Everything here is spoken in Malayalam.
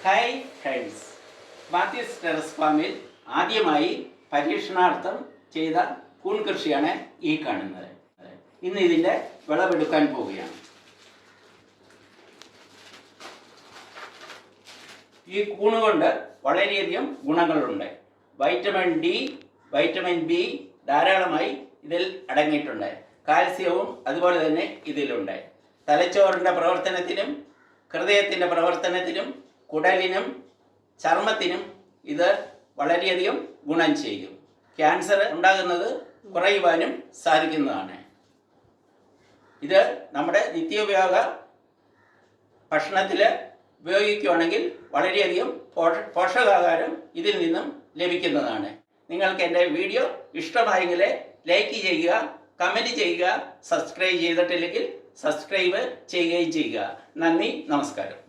ഹായ് ഫ്രണ്ട്സ്, മാത്യൂസ് ടെറസ് ഫാമിൽ ആദ്യമായി പരീക്ഷണാർത്ഥം ചെയ്ത കൂൺ കൃഷിയാണ് ഈ കാണുന്നത്. ഇന്ന് ഇതിൻ്റെ വിളവെടുക്കാൻ പോവുകയാണ്. ഈ കൂണ് കൊണ്ട് വളരെയധികം ഗുണങ്ങളുണ്ട്. വൈറ്റമിൻ ഡി, വൈറ്റമിൻ ബി ധാരാളമായി ഇതിൽ അടങ്ങിയിട്ടുണ്ട്. കാൽസ്യവും അതുപോലെ തന്നെ ഇതിലുണ്ട്. തലച്ചോറിൻ്റെ പ്രവർത്തനത്തിനും ഹൃദയത്തിൻ്റെ പ്രവർത്തനത്തിനും കുടലിനും ചർമ്മത്തിനും ഇത് വളരെയധികം ഗുണം ചെയ്യും. ക്യാൻസർ ഉണ്ടാകുന്നത് കുറയുവാനും സാധിക്കുന്നതാണ്. ഇത് നമ്മുടെ നിത്യോപയോഗ ഭക്ഷണത്തിൽ ഉപയോഗിക്കുകയാണെങ്കിൽ വളരെയധികം പോഷകാഹാരം ഇതിൽ നിന്നും ലഭിക്കുന്നതാണ്. നിങ്ങൾക്ക് എൻ്റെ വീഡിയോ ഇഷ്ടമായെങ്കിൽ ലൈക്ക് ചെയ്യുക, കമൻറ്റ് ചെയ്യുക, സബ്സ്ക്രൈബ് ചെയ്തിട്ടില്ലെങ്കിൽ സബ്സ്ക്രൈബ് ചെയ്യുകയും ചെയ്യുക. നന്ദി, നമസ്കാരം.